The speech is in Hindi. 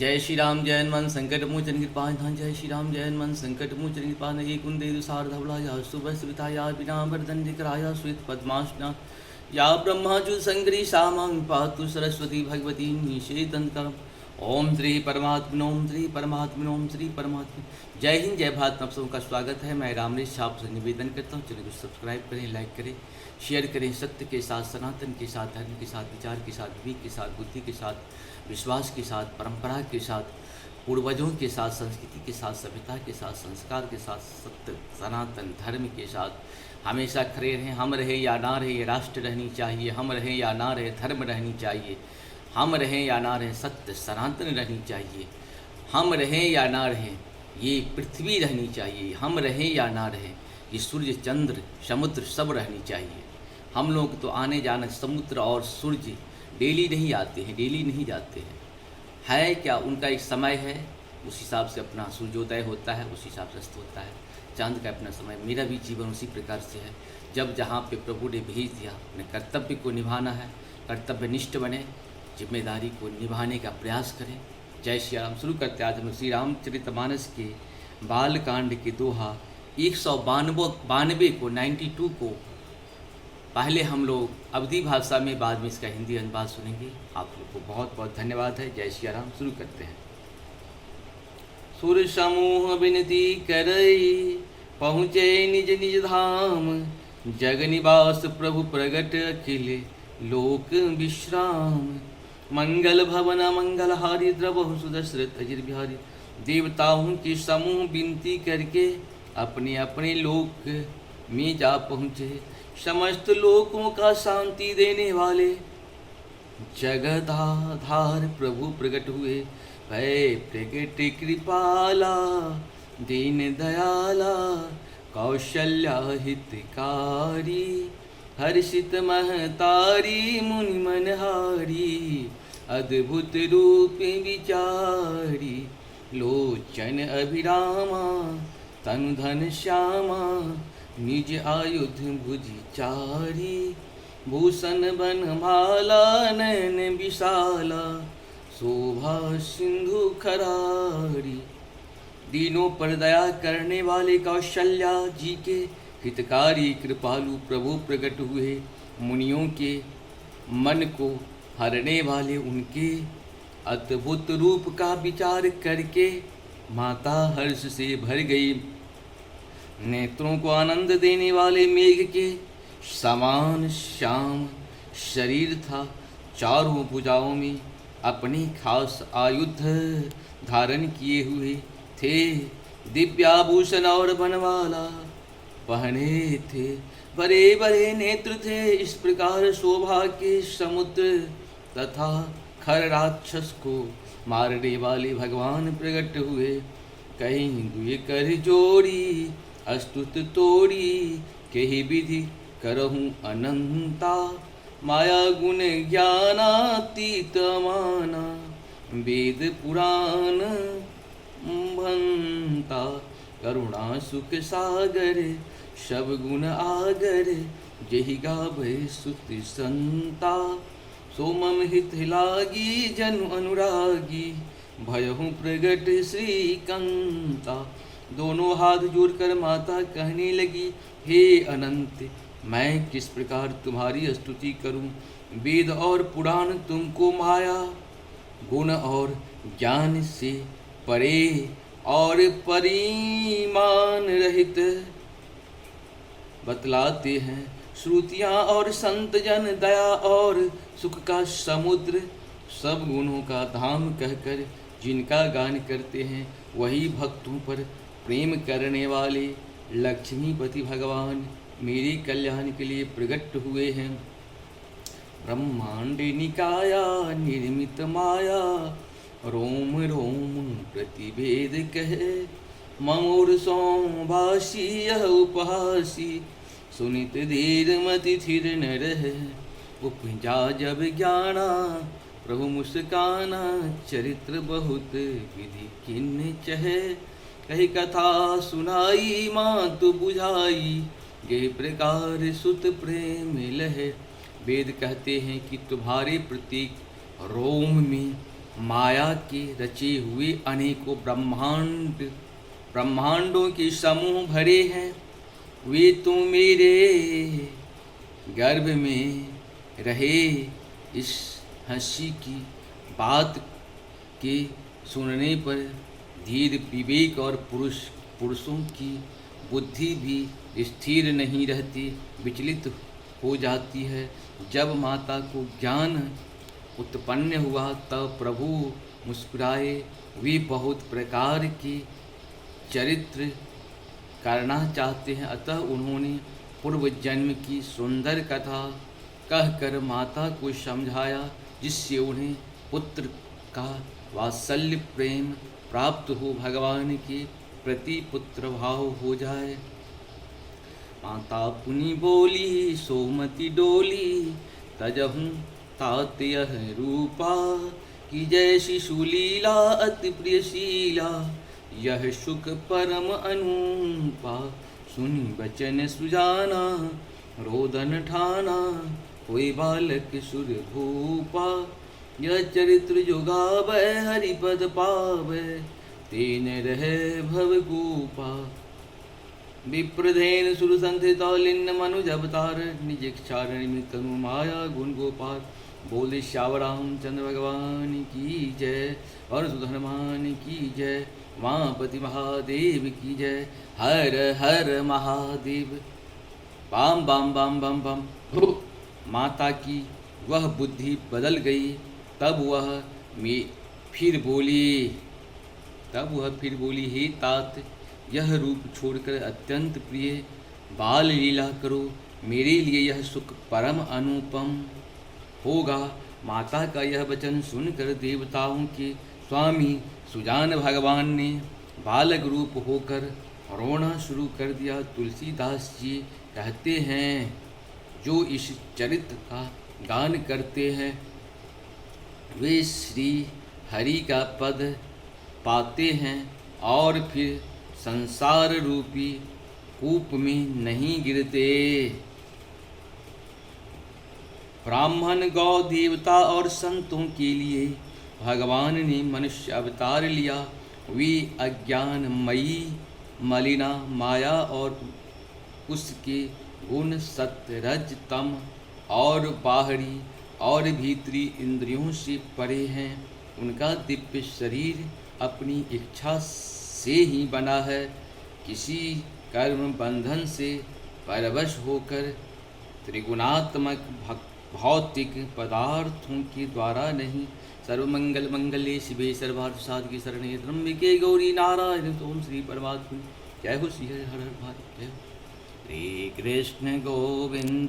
जय श्री राम जय हनुमान संकट मोचन कृपाधान। जय श्री राम जय हनुमान संकट मोचन कृपाधान। एक कुंदे सारधवलाया शुभ सुविताया विना वरदंडिकराया श्वेत पद्मासना या ब्रह्माजु संकरी सामां पातु सरस्वती भगवती निषेधंतकरम। ओम श्री परमात्मन ओम श्री परमात्मन ओम श्री परमात्मा। जय हिंद जय भारत। आप सबका स्वागत है। मैं रामरेश आप से निवेदन करता हूँ, चलिए सब्सक्राइब करें, लाइक करें, शेयर करें। सत्य के साथ, सनातन के साथ, धर्म के साथ, विचार के साथ, विवेक के साथ, बुद्धि के साथ, विश्वास के साथ, परंपरा के साथ, पूर्वजों के साथ, संस्कृति के साथ, सभ्यता के साथ, संस्कार के साथ, सत्य सनातन धर्म के साथ हमेशा खड़े रहें। हम रहे या ना रहे, ये राष्ट्र रहनी चाहिए। हम रहे या ना रहे, धर्म रहनी चाहिए। हम रहें या ना रहें, सत्य सनातन रहनी चाहिए। हम रहें या ना रहें, ये पृथ्वी रहनी चाहिए। हम रहें या ना रहें, ये सूर्य चंद्र समुद्र सब रहनी चाहिए। हम लोग तो आने जाने, समुद्र और सूर्य डेली नहीं आते हैं, डेली नहीं जाते हैं। है क्या, उनका एक समय है, उस हिसाब से अपना सूर्योदय होता है, उस हिसाब से अस्त होता है। चांद का अपना समय। मेरा भी जीवन उसी प्रकार से है। जब जहाँ पे प्रभु ने भेज दिया, अपने कर्तव्य को निभाना है, कर्तव्यनिष्ठ बने, जिम्मेदारी को निभाने का प्रयास करें। जय श्री राम। शुरू करते आज हम श्री रामचरितमानस के बालकांड के दोहा 192 को 92 को पहले हम लोग अवधी भाषा में, बाद में इसका हिंदी अनुवाद सुनेंगे। आप लोग को बहुत बहुत धन्यवाद है। जय श्री राम। शुरू करते हैं। सुर समूह विनती करई, पहुँचे निज निज धाम। जग निवास प्रभु प्रगट अखिल लोक विश्राम। मंगल भवन मंगलहारी द्रवहु सुदशरथ अजिर बिहारी। देवताओं के समूह विनती करके अपने अपने लोक में जा पहुँचे। समस्त लोकों का शांति देने वाले जगदाधार प्रभु प्रकट हुए। भय प्रकट कृपाला दीन दयाला, कौशल्या हितकारी। हर्षित महतारी मुनि मनहारी। अद्भुत रूप विचारी, लोचन अभिरामा। तनु धन श्यामा, निज आयुध भुजि चारी। भूषण बनमाला नयन विशाला, शोभा सिंधु खरारी। दीनों पर दया करने वाले कौशल्या जी के हितकारी कृपालु प्रभु प्रकट हुए। मुनियों के मन को हरने वाले उनके अद्भुत रूप का विचार करके माता हर्ष से भर गई। नेत्रों को आनंद देने वाले मेघ के समान श्याम शरीर था। चारों भुजाओं में अपने खास आयुध धारण किए हुए थे। दिव्याभूषण और बनवाला पहने थे। बड़े बड़े नेत्र थे। इस प्रकार शोभा के समुद्र तथा खर राक्षस को मारने वाले भगवान प्रकट हुए। कहीं दुए कर जोड़ी अस्तुत तोड़ी, कही विधि करहूँ अनंता। माया गुण ज्ञानातीत माना, वेद पुराण भंता। करुणा सुख सागर सब गुण आगर, जहि गावै सुत संता। सो मम हित लागी जनु अनुरागी, भयहु प्रगट श्रीकंता। दोनों हाथ जोड़कर माता कहने लगी, हे अनंत, मैं किस प्रकार तुम्हारी स्तुति करूं। वेद और पुराण तुमको माया गुण और ज्ञान से परे और परिमाण रहित बतलाते हैं। श्रुतियाँ और संत जन दया और सुख का समुद्र, सब गुणों का धाम कहकर जिनका गान करते हैं, वही भक्तों पर प्रेम करने वाले लक्ष्मीपति भगवान मेरे कल्याण के लिए प्रकट हुए हैं। ब्रह्मांड निकाया निर्मित माया, रोम रोम प्रतिभेद कहे। ममोर सोमवासी यह उपहासी, सुनित धीर मति थिर न रहे। उपजा जब ज्ञाना प्रभु मुस्काना, चरित्र बहुत विधि किन्ने चहे। कही कथा सुनाई मातु बुझाई, ये प्रकार सुत प्रेम लहे। वेद कहते हैं कि तुम्हारे प्रतीक रोम में माया के रचे हुए अनेकों ब्रह्मांडों के समूह भरे हैं, वे तो मेरे गर्भ में रहे। इस हंसी की बात के सुनने पर धीर विवेक और पुरुषों की बुद्धि भी स्थिर नहीं रहती, विचलित हो जाती है। जब माता को ज्ञान उत्पन्न हुआ तब प्रभु मुस्कुराए। वे बहुत प्रकार के चरित्र करना चाहते हैं, अतः उन्होंने पूर्व जन्म की सुंदर कथा कहकर माता को समझाया, जिससे उन्हें पुत्र का वात्सल्य प्रेम प्राप्त हो, भगवान के प्रति पुत्र भाव हो जाए। माता पुनि बोली सोमति डोली, तजहूँ तात यह रूपा, कि जैसी सुलीला अति प्रियशीला, यह सुख परम अनुपा। सुनी बचन सुजाना रोदन ठाना, कोई बालक सुर भूपा। यह चरित्र जो गावै हरिपद पावै, तेन रहे भवगोपा। विप्रधेन सुर संथितौलिन्न मनुज अवतार, निज इच्छा निमित्त तनु माया गुण गोपाल। बोले श्याम रामचंद्र भगवान की जय, और हनुमान की जय, उमापति महादेव की जय। हर हर महादेव। बाम बाम बाम बम बम। माता की वह बुद्धि बदल गई। तब वह फिर बोली, हे तात, यह रूप छोड़कर अत्यंत प्रिय बाल लीला करो, मेरे लिए यह सुख परम अनुपम होगा। माता का यह वचन सुनकर देवताओं के स्वामी सुजान भगवान ने बालक रूप होकर रोना शुरू कर दिया। तुलसीदास जी कहते हैं, जो इस चरित्र का गान करते हैं वे श्री हरि का पद पाते हैं और फिर संसार रूपी कूप में नहीं गिरते। ब्राह्मण, गौ, देवता और संतों के लिए भगवान ने मनुष्य अवतार लिया। वे अज्ञानमयी मलिना माया और उसके गुण सत्य रज तम और बाहरी और भीतरी इंद्रियों से परे हैं। उनका दिव्य शरीर अपनी इच्छा से ही बना है, किसी कर्म बंधन से परवश होकर त्रिगुणात्मक भौतिक पदार्थों के द्वारा नहीं। सर्वमंगल मंगले शिवे सर्वार्थ साधके शरण्ये त्र्यंबके गौरी नारायण ओम श्री परमात्मा। जय हो श्री हर हर महादेव। जय हो। श्री कृष्ण गोविंद।